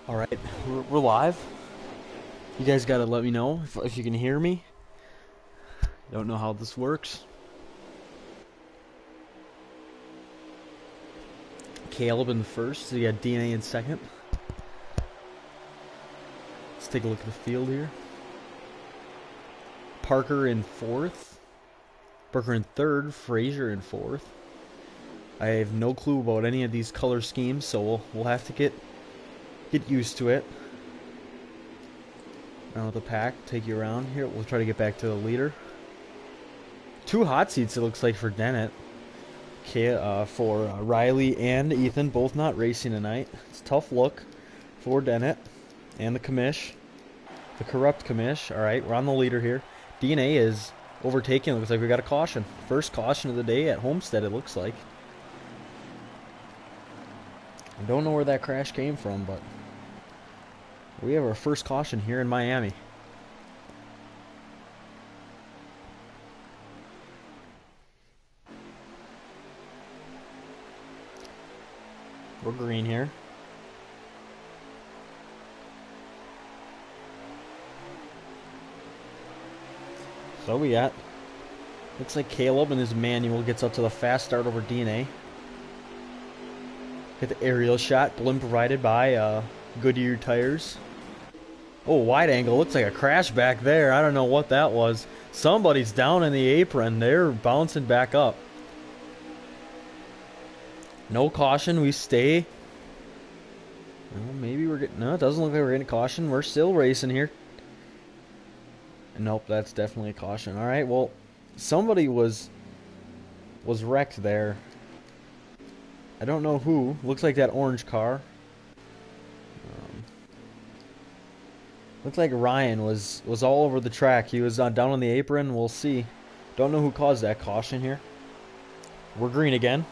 All right, we're live. You guys gotta let me know if you can hear me. Don't know how this works. Caleb in the first, so you got DNA in second. Let's take a look at the field here. Parker in fourth. Parker in third. Frazier in fourth. I have no clue about any of these color schemes, so we'll have to get used to it. Around with the pack, take you around here. We'll try to get back to the leader. 2 hot seats, it looks like, for Dennett. For Riley and Ethan, both not racing tonight. It's a tough look for Dennett and the commish. The corrupt commish. Alright, we're on the leader here. DNA is overtaking. It looks like we got a caution. First caution of the day at Homestead, it looks like. I don't know where that crash came from, but we have our first caution here in Miami. We're green here. So we got, looks like Caleb in his manual gets up to the fast start over DNA. Get the aerial shot, blimp provided by Goodyear tires. Oh, wide angle, looks like a crash back there. I don't know what that was. Somebody's down in the apron. They're bouncing back up. No caution, we stay. Well, maybe we're getting, no, it doesn't look like we're getting a caution. We're still racing here. Nope, that's definitely a caution. All right, well, somebody was wrecked there. I don't know who. Looks like that orange car. Looks like Ryan was all over the track. He was down on the apron. We'll see. Don't know who caused that caution here. We're green again.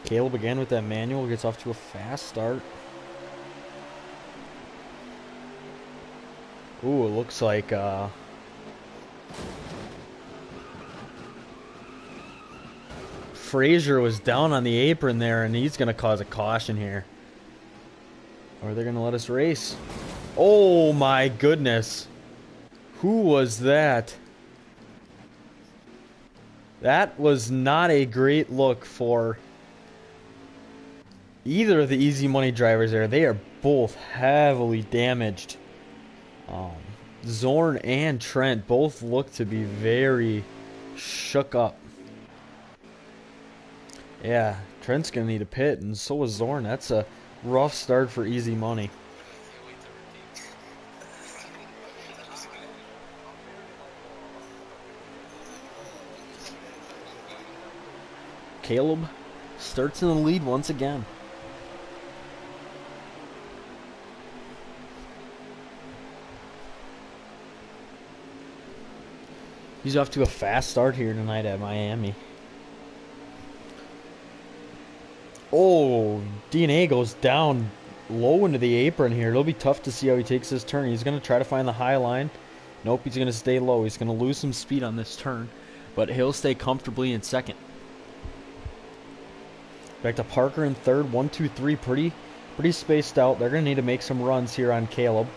Caleb again with that manual, gets off to a fast start. Ooh, it looks like Frazier was down on the apron there, and he's going to cause a caution here. Or they're going to let us race. Oh my goodness. Who was that? That was not a great look for either of the easy money drivers there. They are both heavily damaged. Zorn and Trent both look to be very shook up. Yeah, Trent's going to need a pit, and so is Zorn. That's a rough start for easy money. Caleb starts in the lead once again. He's off to a fast start here tonight at Miami. Oh, DNA goes down low into the apron here. It'll be tough to see how he takes this turn. He's going to try to find the high line. Nope, he's going to stay low. He's going to lose some speed on this turn, but he'll stay comfortably in second. Back to Parker in third. 1, 2, 3. Pretty spaced out. They're going to need to make some runs here on Caleb.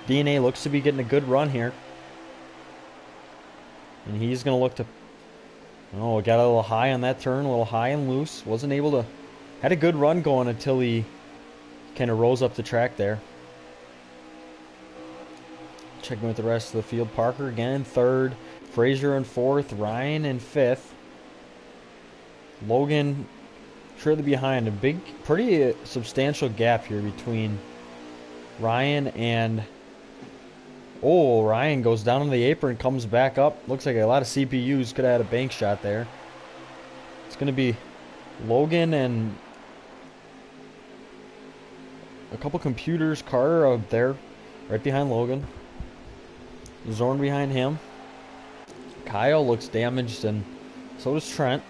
DNA looks to be getting a good run here. And he's going to look to... Oh, got a little high on that turn, a little high and loose. Wasn't able to... Had a good run going until he kind of rose up the track there. Checking with the rest of the field. Parker again in third. Frazier in fourth. Ryan in fifth. Logan shortly behind. A big, pretty substantial gap here between Ryan and... Oh, Ryan goes down on the apron, comes back up. Looks like a lot of CPUs could have had a bank shot there. It's going to be Logan and a couple computers. Carter up there, right behind Logan. Zorn behind him. Kyle looks damaged, and so does Trent.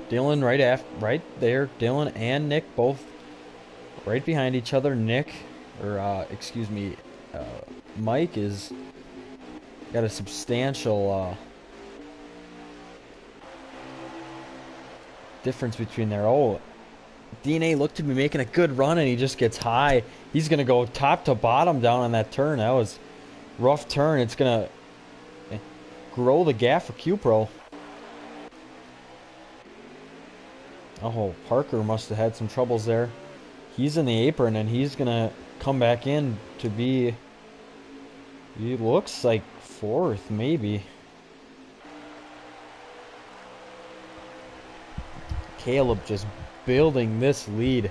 Dylan right there. Dylan and Nick both right behind each other. Mike is got a substantial difference between there. Oh, DNA looked to be making a good run, and he just gets high. He's going to go top to bottom down on that turn. That was rough turn. It's going to grow the gap for Q-Pro. Oh, Parker must have had some troubles there. He's in the apron, and he's going to come back in to be, he looks like fourth, maybe. Caleb just building this lead.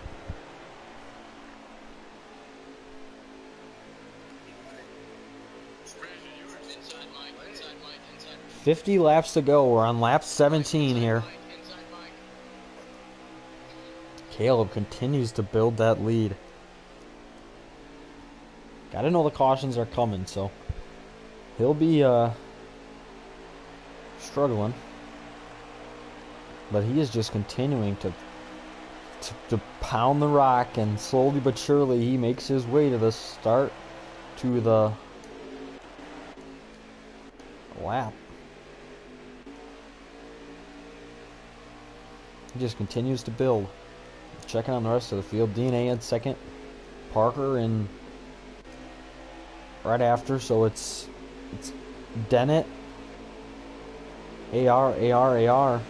"50 laps to go. We're on lap 17 here." Caleb continues to build that lead. Gotta know the cautions are coming, so he'll be struggling. But he is just continuing to pound the rock, and slowly but surely he makes his way to the start, to the lap. He just continues to build. Checking on the rest of the field. DNA in second. Parker in right after, so it's Dennett, AR.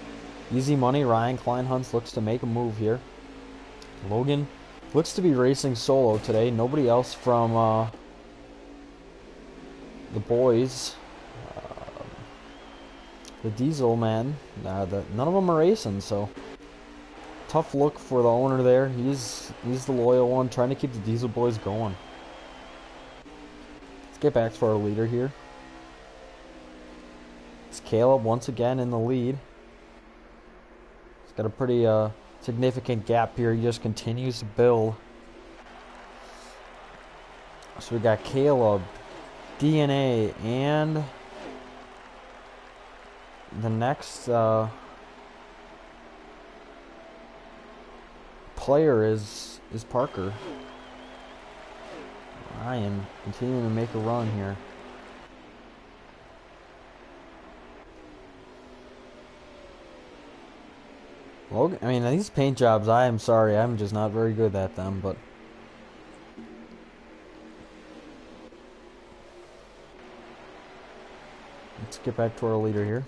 Easy money. Ryan Kleinhunts looks to make a move here. Logan looks to be racing solo today. Nobody else from the boys. The Diesel man. None of them are racing, so tough look for the owner there. He's the loyal one, trying to keep the Diesel boys going. Let's get back to our leader here. It's Caleb once again in the lead. He's got a pretty significant gap here. He just continues to build. So we got Caleb, DNA, and the next player is Parker. Ryan continuing to make a run here. Logan, I mean, these paint jobs, I am sorry, I'm just not very good at them, but let's get back to our leader here.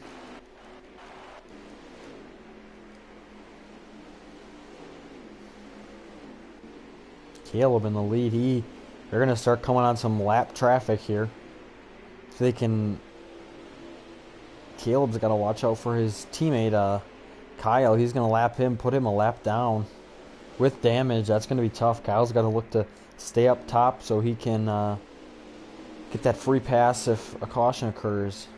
Caleb in the lead. They're going to start coming on some lap traffic here. So they can... Caleb's got to watch out for his teammate, Kyle. He's going to lap him, put him a lap down with damage. That's going to be tough. Kyle's got to look to stay up top so he can get that free pass if a caution occurs.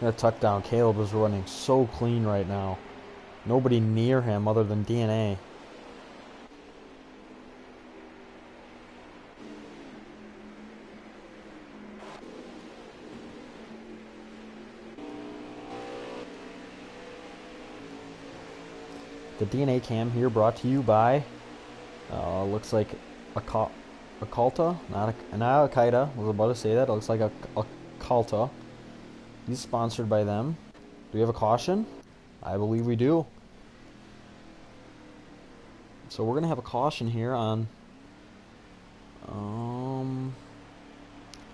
Gonna tuck down. Caleb is running so clean right now. Nobody near him other than DNA. The DNA cam here brought to you by, looks like Akalta, not Al-Qaeda. I was about to say that. It looks like Akalta. He's sponsored by them. Do we have a caution? I believe we do. So we're going to have a caution here on...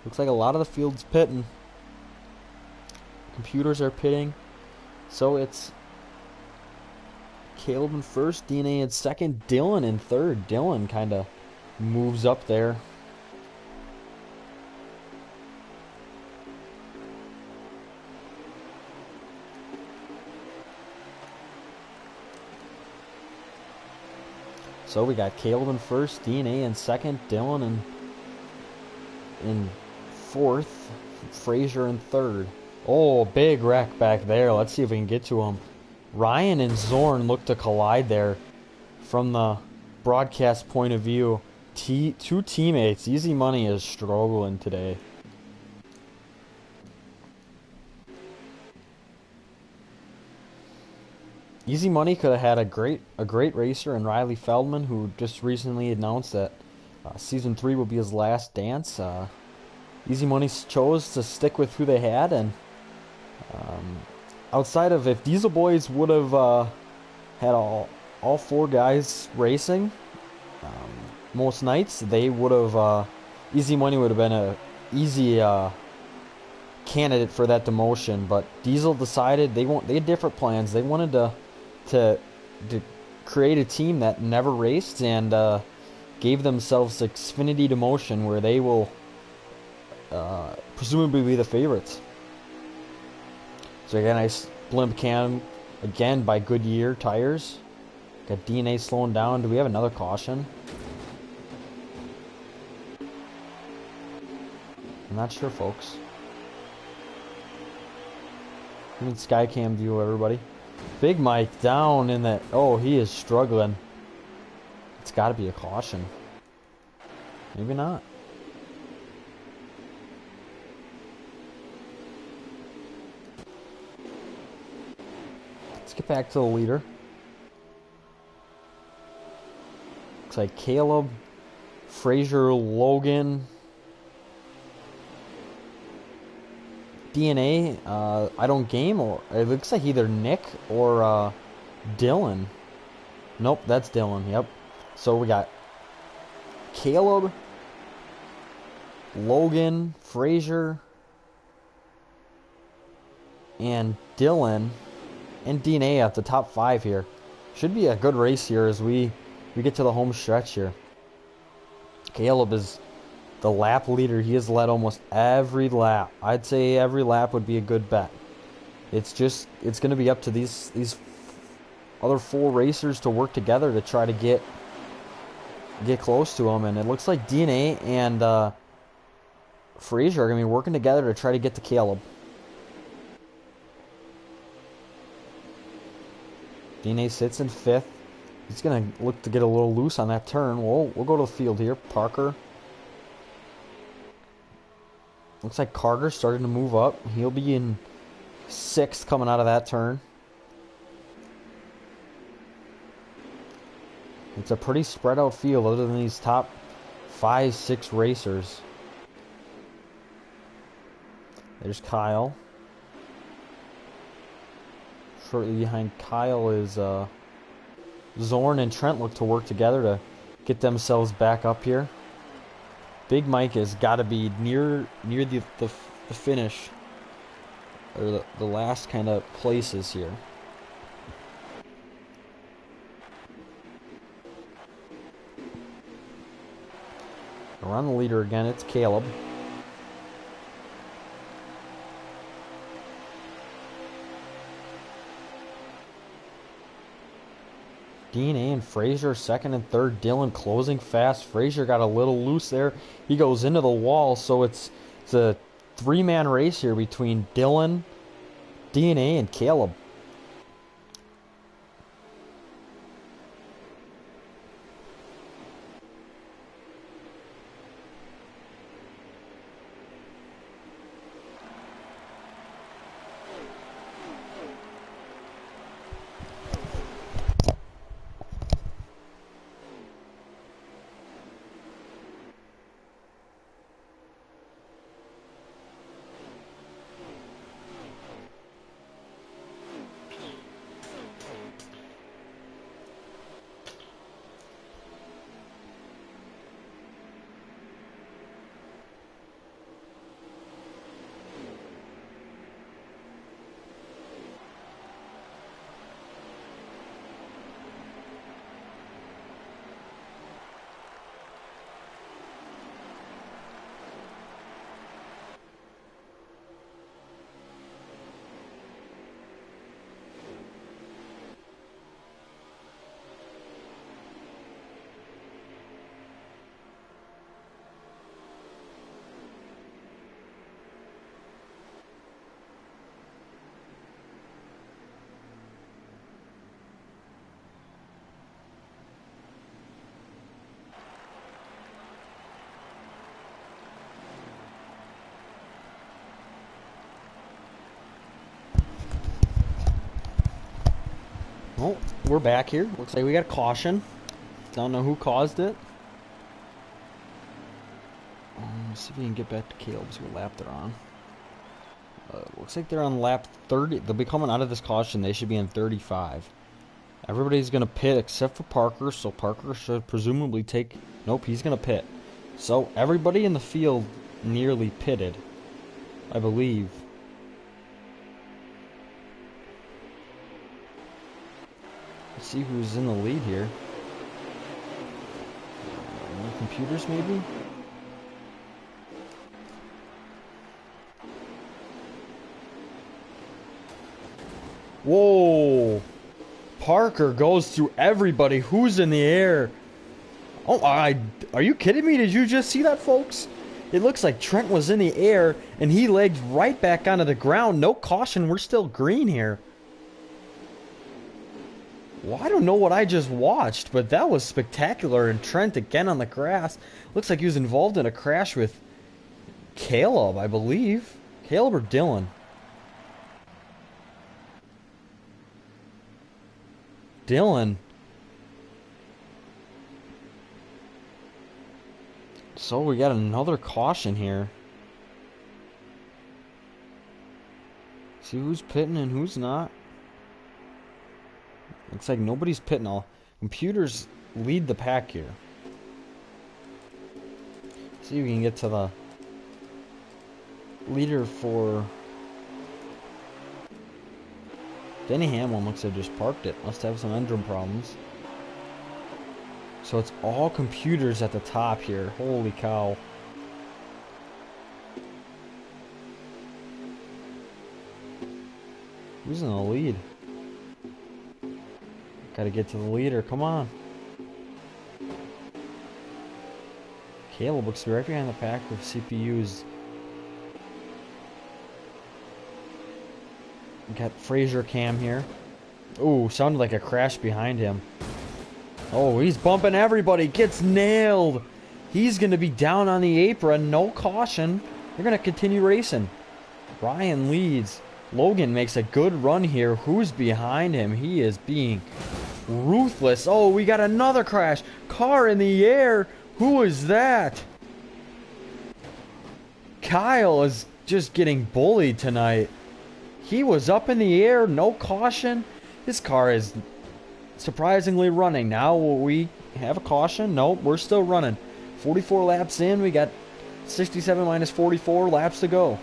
looks like a lot of the field's pitting. Computers are pitting. So it's Caleb in first, DNA in second, Dylan in third. Dylan kind of moves up there. So we got Caleb in first, DNA in second, Dylan in fourth, Frazier in third. Oh, big wreck back there. Let's see if we can get to him. Ryan and Zorn look to collide there from the broadcast point of view. Two teammates. Easy Money is struggling today. Easy Money could have had a great racer in Riley Feldman, who just recently announced that Season 3 will be his last dance. Easy Money chose to stick with who they had, and outside of if Diesel Boys would have had all four guys racing most nights, they would have Easy Money would have been a easy candidate for that demotion. But Diesel decided they had different plans. They wanted to create a team that never raced and gave themselves Xfinity demotion, where they will presumably be the favorites. So again, nice blimp cam again by Goodyear tires. Got DNA slowing down. Do we have another caution? I'm not sure, folks. Give me Skycam view, everybody. Big Mike down in that. Oh, he is struggling. It's got to be a caution. Maybe not. Let's get back to the leader. Looks like Caleb, Frazier, Logan, DNA. I don't game, or it looks like either Nick or Dylan. Nope, that's Dylan. Yep. So we got Caleb, Logan, Frazier, and Dylan, and DNA at the top 5 here. Should be a good race here as we get to the home stretch here. Caleb is the lap leader. He has led almost every lap. I'd say every lap would be a good bet. It's going to be up to these other 4 racers to work together to try to get close to him. And it looks like DNA and Frazier are going to be working together to try to get to Caleb. DNA sits in 5th. He's going to look to get a little loose on that turn. We'll go to the field here. Parker. Looks like Carter's starting to move up. He'll be in 6th coming out of that turn. It's a pretty spread out field other than these top 5, 6 racers. There's Kyle. Shortly behind Kyle is Zorn and Trent look to work together to get themselves back up here. Big Mike has got to be near the finish, or the last kind of places here. Around the leader again, it's Caleb. DNA and Frazier 2nd and 3rd. Dylan closing fast. Frazier got a little loose there. He goes into the wall, so it's a 3-man race here between Dylan, DNA, and Caleb. Well, we're back here. Looks like we got a caution. Don't know who caused it. Let's see if we can get back to Caleb, see what lap they're on. Looks like they're on lap 30. They'll be coming out of this caution. They should be in 35. Everybody's going to pit except for Parker, so Parker should presumably take... Nope, he's going to pit. So everybody in the field nearly pitted, I believe. Let's see who's in the lead here. Computers, maybe? Whoa! Parker goes through everybody. Who's in the air? Oh, are you kidding me? Did you just see that, folks? It looks like Trent was in the air, and he legged right back onto the ground. No caution. We're still green here. Well, I don't know what I just watched, but that was spectacular. And Trent again on the grass. Looks like he was involved in a crash with Caleb, I believe. Caleb or Dylan? Dylan. So we got another caution here. See who's pitting and who's not. Looks like nobody's pitting. All computers lead the pack here. See if we can get to the leader for Denny Hamlin. Looks like just parked it. Must have some engine problems. So it's all computers at the top here. Holy cow. Who's in the lead? Gotta get to the leader. Come on. Caleb looks to be right behind the pack with CPUs. We got Fraser Cam here. Ooh, sounded like a crash behind him. Oh, he's bumping everybody. Gets nailed. He's going to be down on the apron. No caution. They're going to continue racing. Ryan leads. Logan makes a good run here. Who's behind him? He is being ruthless. Oh, we got another crash. Car in the air. Who is that? Kyle is just getting bullied tonight. He was up in the air. No caution. His car is surprisingly running. Now will we have a caution? Nope, we're still running. 44 laps in. We got 67 minus 44 laps to go.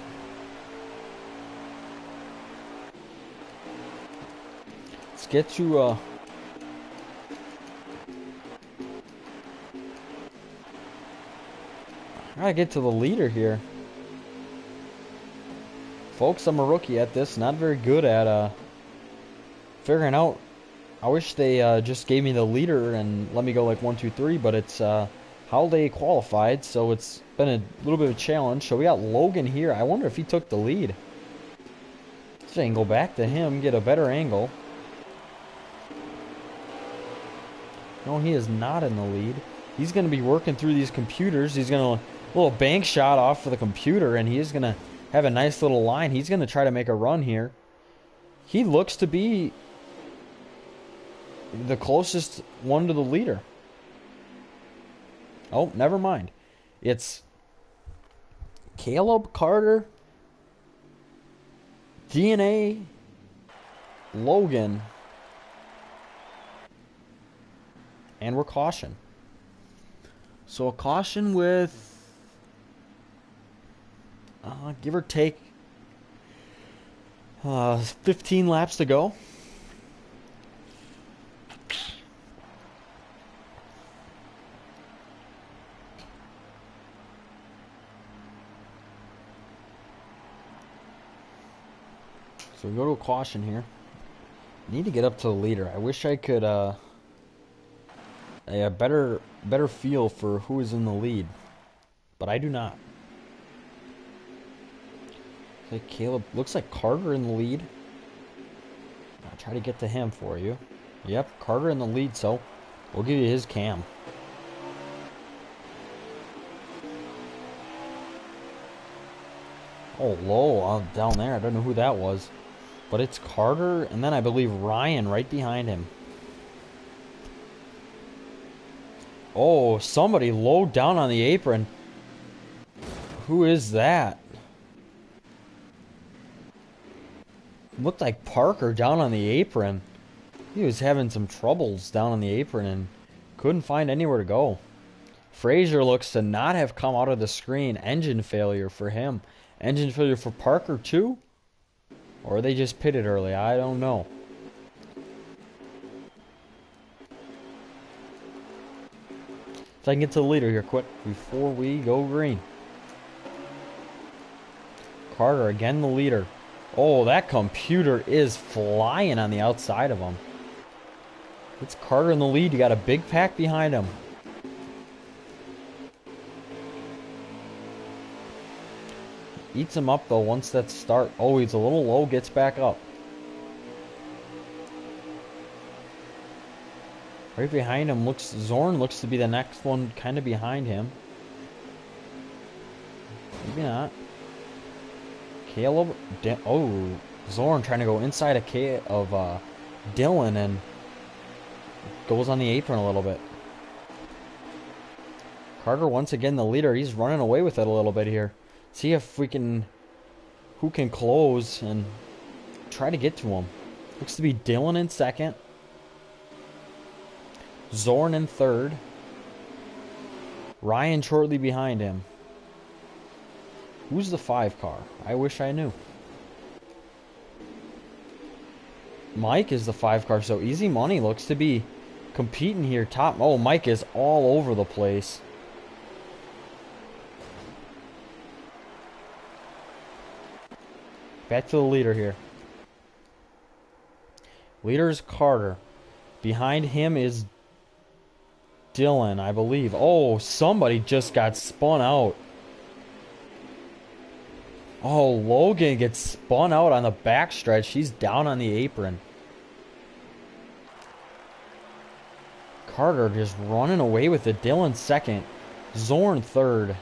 Let's get to I gotta get to the leader here. Folks, I'm a rookie at this. Not very good at figuring out. I wish they just gave me the leader and let me go like 1, 2, 3, but it's how they qualified, so it's been a little bit of a challenge. So we got Logan here. I wonder if he took the lead. Let's angle back to him, get a better angle. No, he is not in the lead. He's going to be working through these computers. He's going to a little bank shot off for the computer, and he is going to have a nice little line. He's going to try to make a run here. He looks to be the closest one to the leader. Oh, never mind. It's Caleb, Carter, DNA, Logan, and we're caution. So a caution with give or take 15 laps to go. So we go to a caution here. Need to get up to the leader. I wish I could a better feel for who is in the lead, but I do not. Okay, Caleb looks like Carter in the lead. I'll try to get to him for you. Yep, Carter in the lead, so we'll give you his cam. Oh, low down there. I don't know who that was. But it's Carter, and then I believe Ryan right behind him. Oh, somebody low down on the apron. Who is that? Looked like Parker down on the apron. He was having some troubles down on the apron and couldn't find anywhere to go. Frazier looks to not have come out of the screen. Engine failure for him. Engine failure for Parker too? Or they just pitted early. I don't know. So I can get to the leader here quick before we go green. Carter again the leader. Oh, that computer is flying on the outside of him. It's Carter in the lead. You got a big pack behind him. Eats him up though once that start. Oh, he's a little low. Gets back up. Right behind him Zorn looks to be the next one kind of behind him. Maybe not. Caleb. Oh, Zorn trying to go inside of Dylan and goes on the apron a little bit. Carter once again the leader. He's running away with it a little bit here. See if who can close and try to get to him. Looks to be Dylan in second. Zorn in third. Ryan shortly behind him. Who's the 5 car? I wish I knew. Mike is the 5 car, so Easy Money looks to be competing here top. Oh, Mike is all over the place. Back to the leader here. Leader is Carter. Behind him is Dylan, I believe. Oh, somebody just got spun out. Oh, Logan gets spun out on the backstretch. He's down on the apron. Carter just running away with it. Dylan second. Zorn third.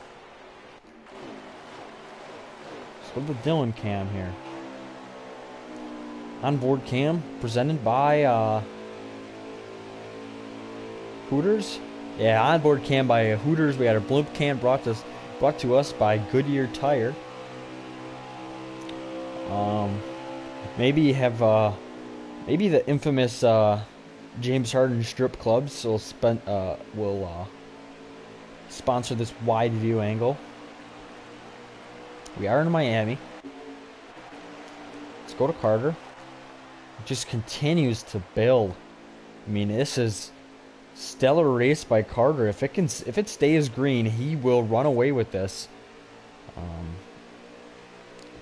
So the Dylan cam here. Onboard cam presented by Hooters. Yeah, onboard cam by Hooters. We got a blimp cam brought to us by Goodyear Tire. Maybe the infamous James Harden strip clubs will sponsor this wide view angle. We are in Miami. Let's go to Carter. It just continues to build. I mean, this is stellar race by Carter. If it stays green, he will run away with this.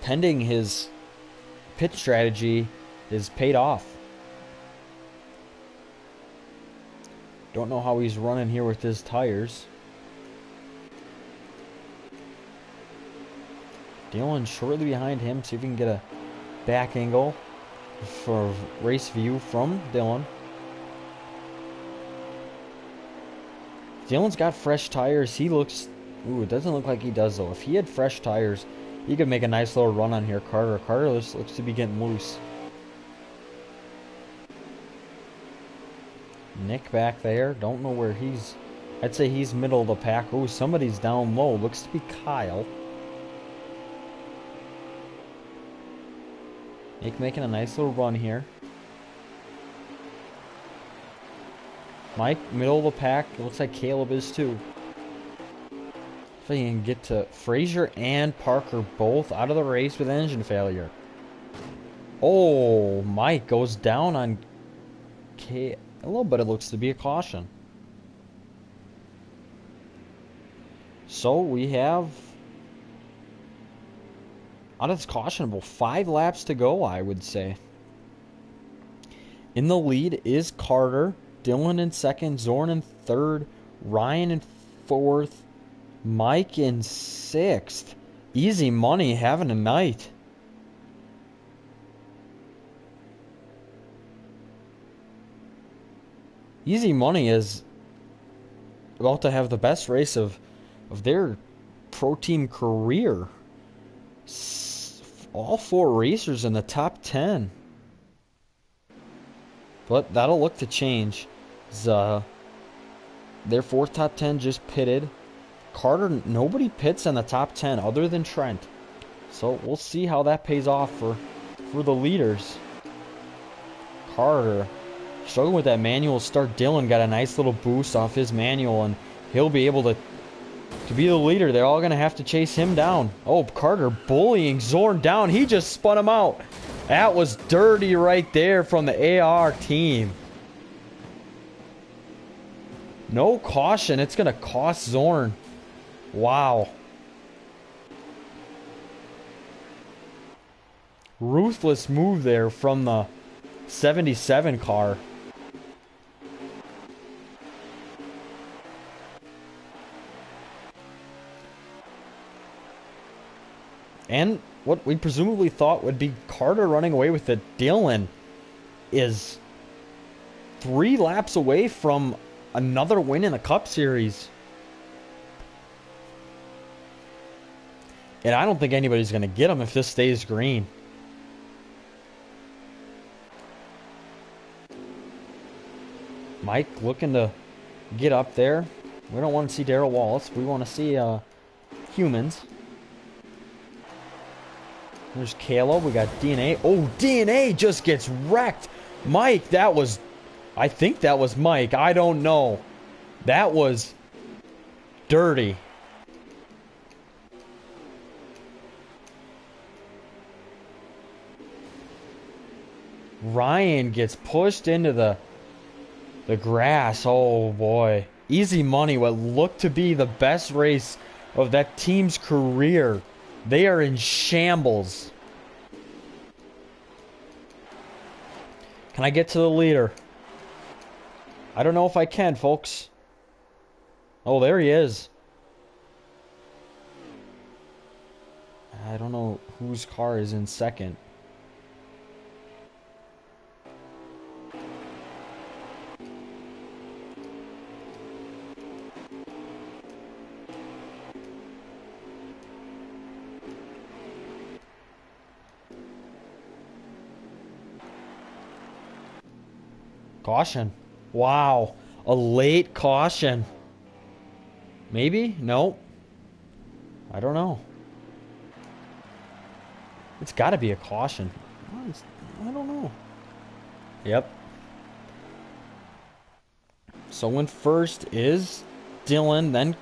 Pending his pit strategy is paid off. Don't know how he's running here with his tires. Dylan shortly behind him. See if we can get a back angle for race view from Dylan. Dylan's got fresh tires. He looks... Ooh, it doesn't look like he does, though. If he had fresh tires, he could make a nice little run on here. Carter looks to be getting loose. Nick back there. Don't know where he's... I'd say he's middle of the pack. Ooh, somebody's down low. Looks to be Kyle. Nick making a nice little run here. Mike, middle of the pack. It looks like Caleb is too. If I can get to Frazier and Parker both out of the race with engine failure. Oh, Mike goes down on a little bit. It looks to be a caution. So we have, out of this cautionable, 5 laps to go, I would say. In the lead is Carter. Dylan in second. Zorn in third. Ryan in fourth. Mike in sixth. Easy Money having a night. Easy Money is about to have the best race of their pro team career. All 4 racers in the top 10. But that'll look to change. Their 4th top 10 just pitted. Carter, nobody pits in the top 10 other than Trent. So we'll see how that pays off for for the leaders. Carter struggling with that manual start. Dylan got a nice little boost off his manual, and he'll be able to be the leader. They're all going to have to chase him down. Oh, Carter bullying Zorn down. He just spun him out. That was dirty right there from the AR team. No caution. It's going to cost Zorn. Wow. Ruthless move there from the 77 car. And what we presumably thought would be Carter running away with it, Dylan is 3 laps away from another win in the Cup Series. And I don't think anybody's going to get him if this stays green. Mike looking to get up there. We don't want to see Darrell Wallace. We want to see humans. There's Caleb. We got DNA. Oh, DNA just gets wrecked. Mike, that was... I think that was Mike. I don't know. That was dirty. Ryan gets pushed into the grass. Oh, boy. Easy money. What looked to be the best race of that team's career. They are in shambles. Can I get to the leader? I don't know if I can, folks. Oh, there he is. I don't know whose car is in second. Caution. Wow. A late caution. Maybe? No. I don't know. It's got to be a caution. I don't know. Yep. So in first is Dylan, then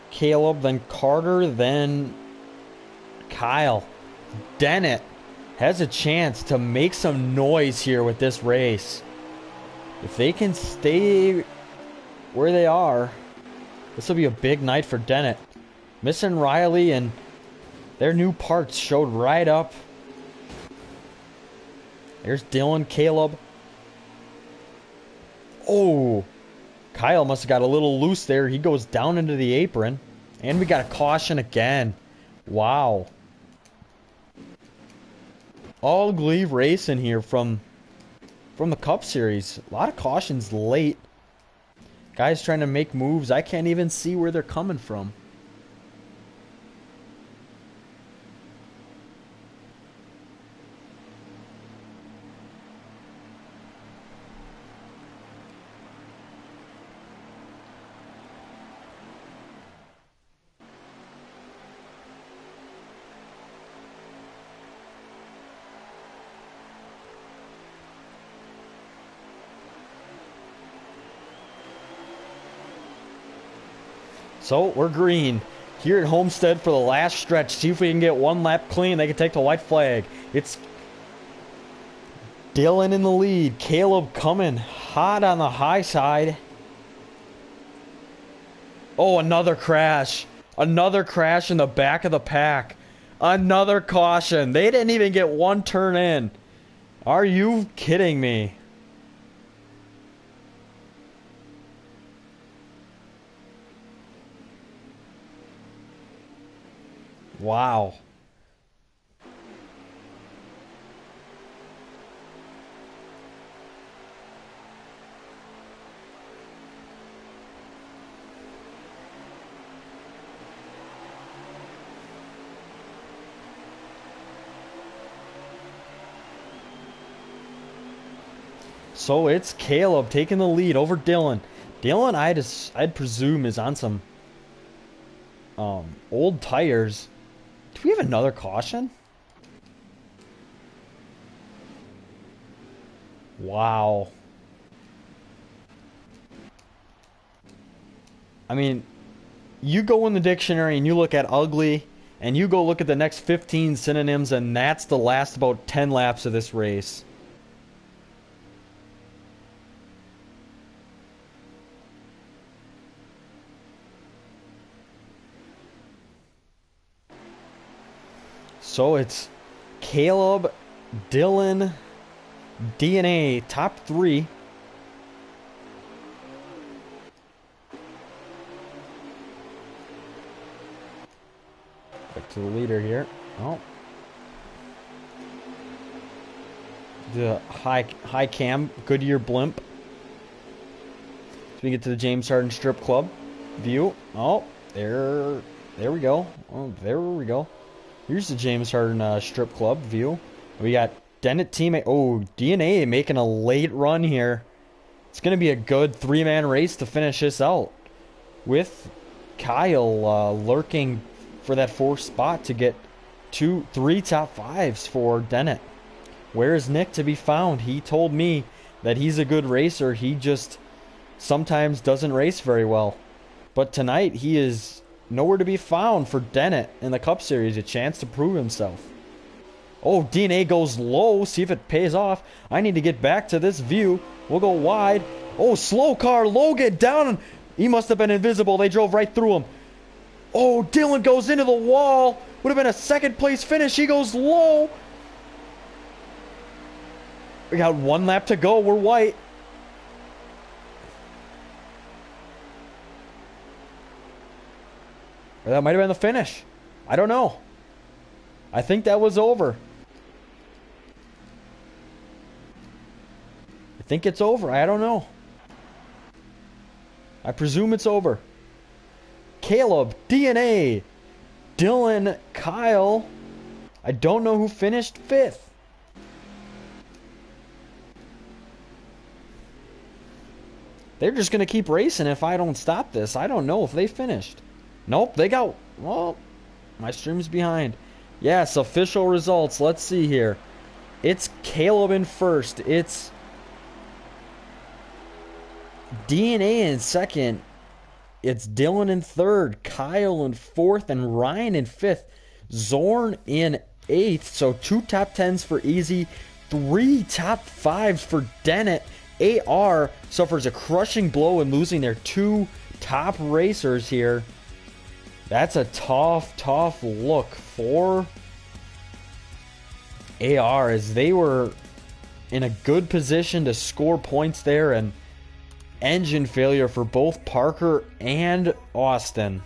Caleb, then Carter, then Kyle. Dennett has a chance to make some noise here with this race. If they can stay where they are, this will be a big night for Dennett. Missing Riley, and their new parts showed right up. There's Dylan, Caleb. Oh, Kyle must have got a little loose there. He goes down into the apron. And we got a caution again. Wow. Ugly racing here from the Cup Series. A lot of cautions late. Guys trying to make moves. I can't even see where they're coming from. So, we're green here at Homestead for the last stretch. See if we can get one lap clean. They can take the white flag. It's Dylan in the lead. Caleb coming hot on the high side. Oh, another crash. Another crash in the back of the pack. Another caution. They didn't even get one turn in. Are you kidding me? Wow. So it's Caleb taking the lead over Dylan. Dylan, I'd presume, is on some old tires. Do we have another caution? Wow. I mean, you go in the dictionary and you look at ugly, and you go look at the next 15 synonyms, and that's the last about 10 laps of this race. So it's Caleb, Dylan, DNA, top three. Back to the leader here. Oh. The high cam, Goodyear blimp. So we get to the James Harden Strip Club view. Oh, there we go. Oh, there we go. Here's the James Harden Strip Club view. We got Dennett teammate. Oh, DNA making a late run here. It's going to be a good three-man race to finish this out. With Kyle lurking for that fourth spot to get three top fives for Dennett. Where is Nick to be found? He told me that he's a good racer. He just sometimes doesn't race very well. But tonight he is nowhere to be found for Dennett in the Cup Series. A chance to prove himself. Oh, DNA goes low. See if it pays off. I need to get back to this view. We'll go wide. Oh, slow car. Logan down. He must have been invisible. They drove right through him. Oh, Dylan goes into the wall. Would have been a second place finish. He goes low. We got one lap to go. We're white. Or that might have been the finish. I don't know. I think that was over. I think it's over. I don't know. I presume it's over. Caleb, DNA, Dylan, Kyle. I don't know who finished fifth. They're just going to keep racing if I don't stop this. I don't know if they finished. Nope, they got... Well, my stream's behind. Yes, official results. Let's see here. It's Caleb in first. It's DNA in second. It's Dylan in third. Kyle in fourth. And Ryan in fifth. Zorn in eighth. So 2 top 10s for Easy. 3 top 5s for Dennett. AR suffers a crushing blow in losing their 2 top racers here. That's a tough look for AR, as they were in a good position to score points there, and engine failure for both Parker and Austin.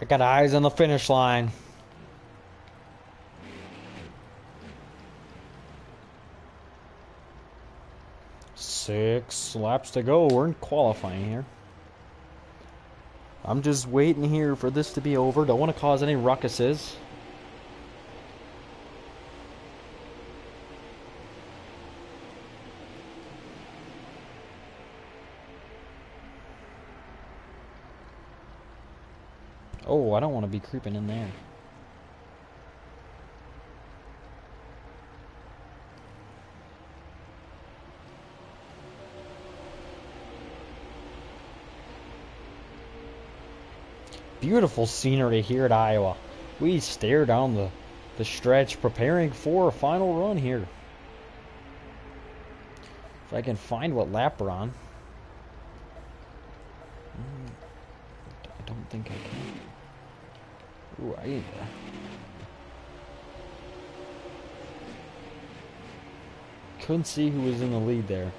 I got eyes on the finish line. Six laps to go. We're in qualifying here. I'm just waiting here for this to be over. Don't want to cause any ruckuses. Oh, I don't want to be creeping in there. Beautiful scenery here at Iowa. We stare down the stretch preparing for a final run here. If I can find what lap we're on. I don't think I can. Ooh, I couldn't see who was in the lead there.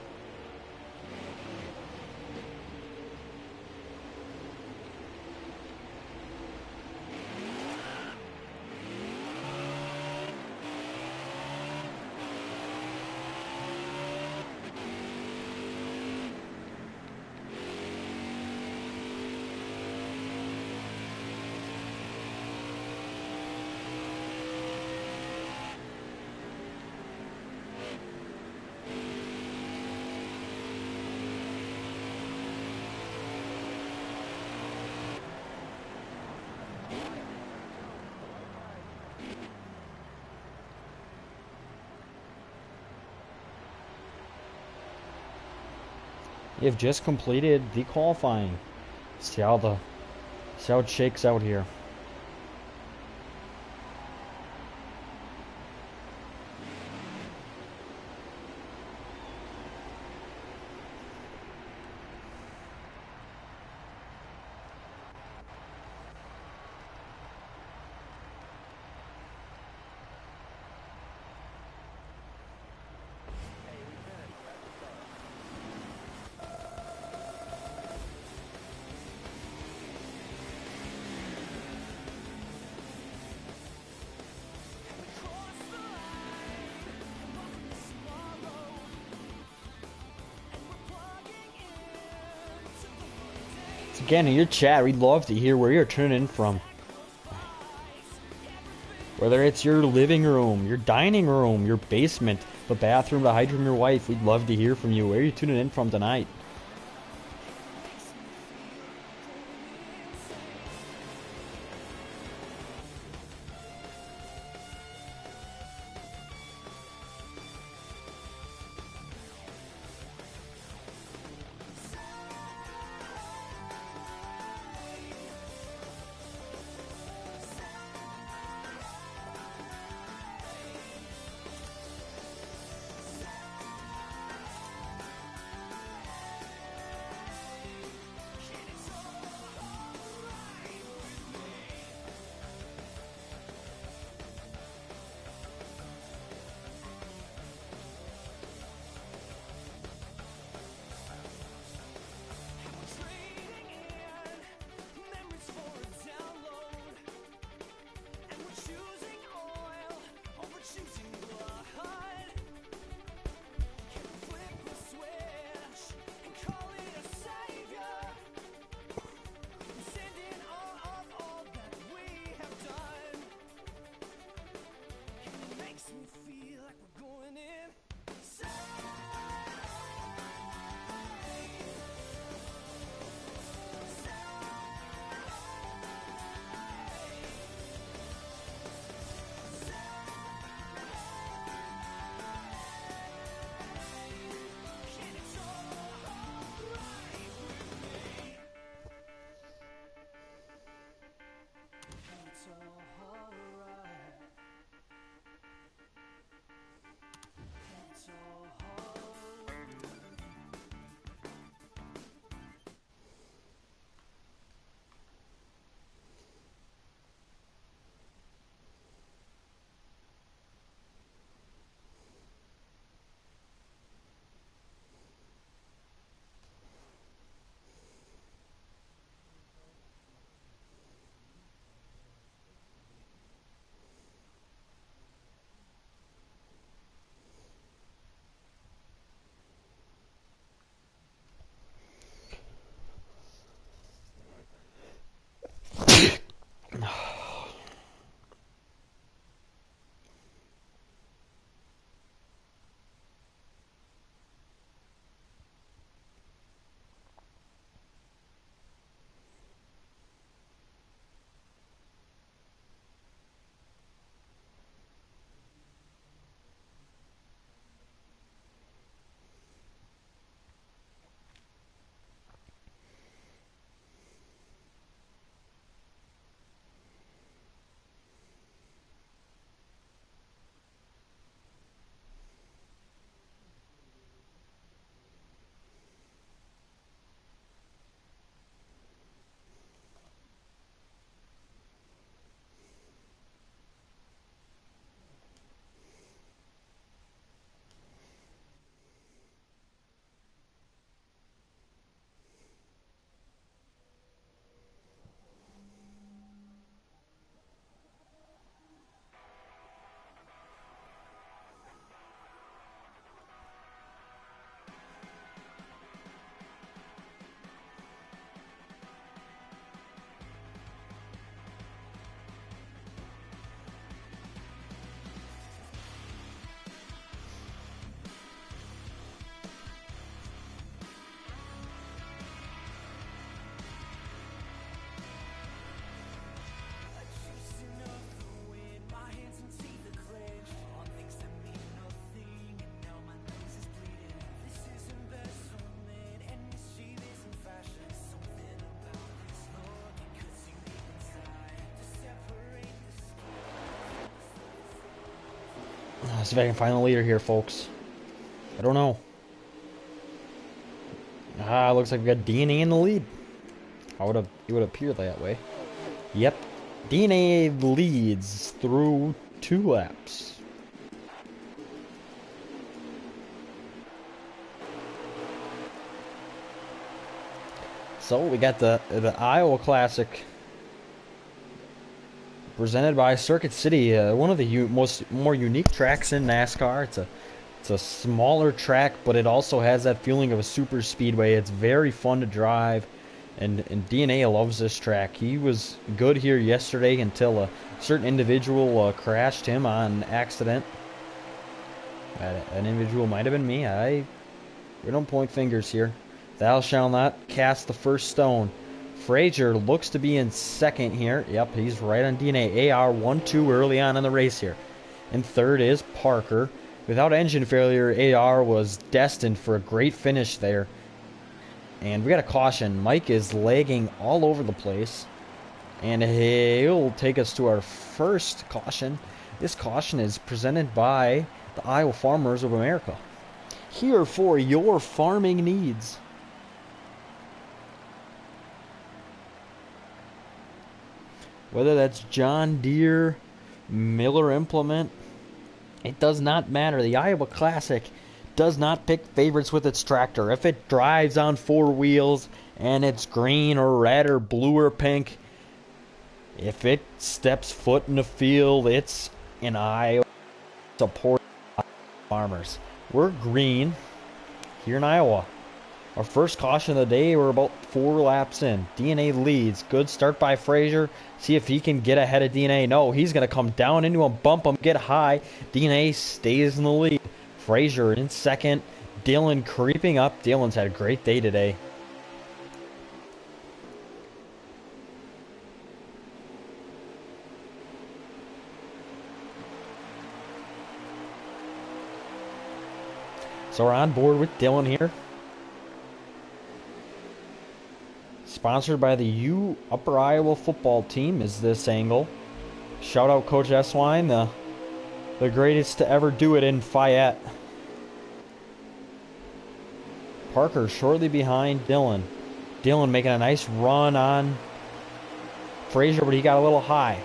You've just completed the qualifying. See how it shakes out here. Again, in your chat, we'd love to hear where you're tuning in from. Whether it's your living room, your dining room, your basement, the bathroom to hide from your wife, we'd love to hear from you. Where are you tuning in from tonight? Let's see if I can find the leader here, folks. I don't know. Looks like we got DNA in the lead. It would appear that way. Yep. DNA leads through 2 laps. So we got the Iowa Classic presented by Circuit City, one of the more unique tracks in NASCAR. It's a smaller track, but it also has that feeling of a super speedway. It's very fun to drive, and DNA loves this track. He was good here yesterday until a certain individual crashed him on accident. An individual might have been me. We don't point fingers here. Thou shalt not cast the first stone. Frazier looks to be in second here. Yep, he's right on DNA. AR 1-2 early on in the race here. And third is Parker. Without engine failure, AR was destined for a great finish there. And we got a caution. Mike is lagging all over the place. And he'll take us to our first caution. This caution is presented by the Iowa Farmers of America. Here for your farming needs. Whether that's John Deere, Miller Implement, it does not matter. The Iowa Classic does not pick favorites with its tractor. If it drives on 4 wheels and it's green or red or blue or pink, if it steps foot in the field, it's in Iowa. Support farmers. We're green here in Iowa. Our first caution of the day, we're about 4 laps in. DNA leads. Good start by Frazier. See if he can get ahead of DNA. No, he's going to come down into him, bump him, get high. DNA stays in the lead. Frazier in second. Dylan creeping up. Dylan's had a great day today. So we're on board with Dylan here. Sponsored by the U Upper Iowa football team is this angle. Shout out Coach Eswine, the greatest to ever do it in Fayette. Parker shortly behind Dylan. Dylan making a nice run on Frazier, but he got a little high.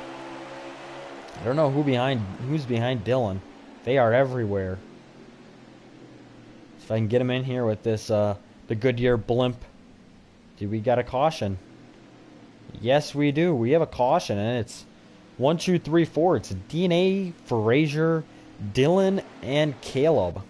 I don't know who's behind Dylan. They are everywhere. If I can get him in here with this the Goodyear blimp. Do we got a caution? Yes, we do. We have a caution, and it's 1, 2, 3, 4. It's DNA, Frazier, Dylan, and Caleb.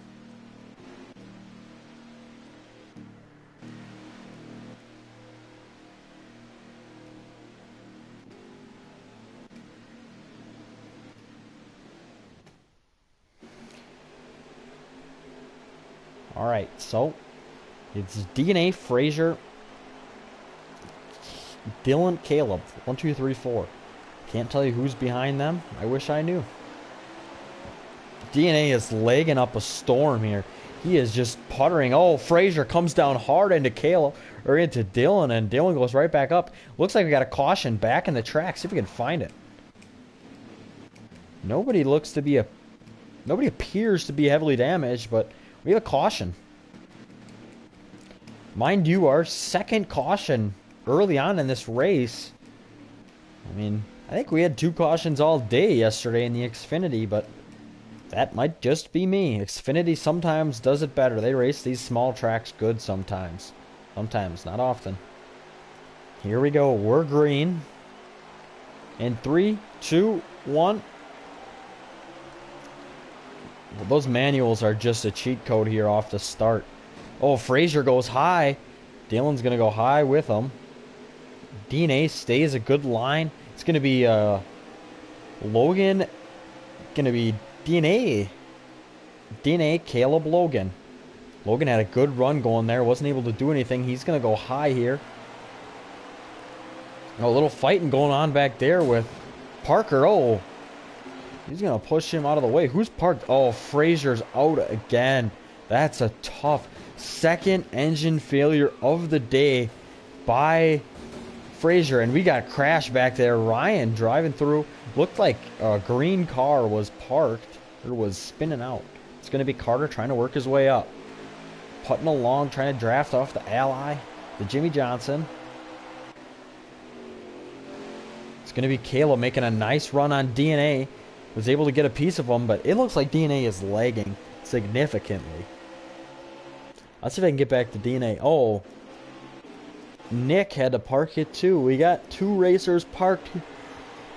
All right, so it's DNA, Frazier, Dylan, Caleb. 1, 2, 3, 4. Can't tell you who's behind them. I wish I knew. DNA is legging up a storm here. He is just puttering. Oh, Frazier comes down hard into Caleb, or into Dylan, and Dylan goes right back up. Looks like we got a caution back in the track. See if we can find it. Nobody appears to be heavily damaged, but we have a caution. Mind you, our second caution early on in this race. I mean, I think we had 2 cautions all day yesterday in the Xfinity, but that might just be me. Xfinity sometimes does it better. They race these small tracks good sometimes. Sometimes, not often. Here we go. We're green. In 3, 2, 1. Well, those manuals are just a cheat code here off the start. Oh, Frazier goes high. Dylan's going to go high with him. DNA stays a good line. It's going to be Logan. Going to be DNA. DNA, Caleb, Logan. Logan had a good run going there. Wasn't able to do anything. He's going to go high here. A little fighting going on back there with Parker. Oh, he's going to push him out of the way. Who's parked? Oh, Frazier's out again. That's a tough second engine failure of the day by Frazier. And we got crashed back there. Ryan driving through. Looked like a green car was parked It was spinning out. It's going to be Carter trying to work his way up. Putting along, trying to draft off the ally, the Jimmy Johnson. It's going to be Caleb making a nice run on DNA. Was able to get a piece of him, but it looks like DNA is lagging significantly. Let's see if I can get back to DNA. Oh, Nick had to park it too. We got two racers parked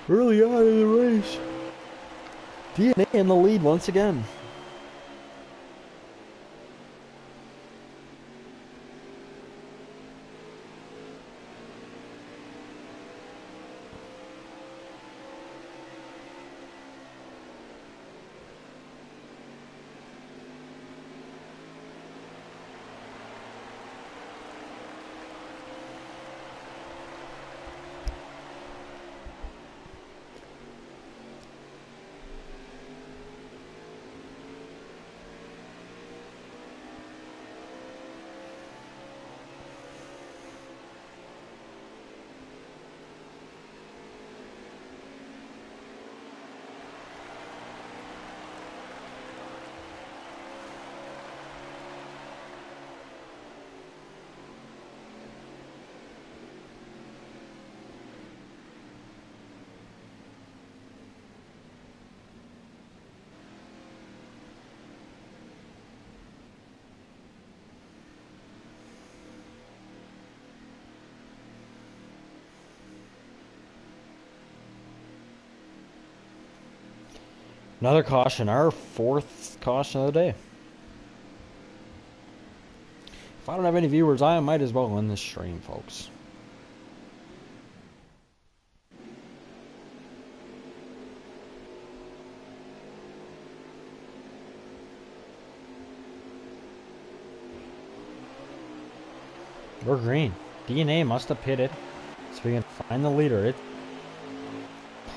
early on in the race. DNA in the lead once again. Another caution, our fourth caution of the day. If I don't have any viewers, I might as well end this stream, folks. We're green. DNA must have pitted, so we can find the leader.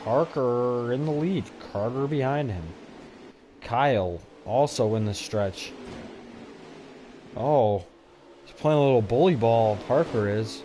Parker in the lead. Carter behind him. Kyle also in the stretch. Oh, he's playing a little bully ball. Parker is.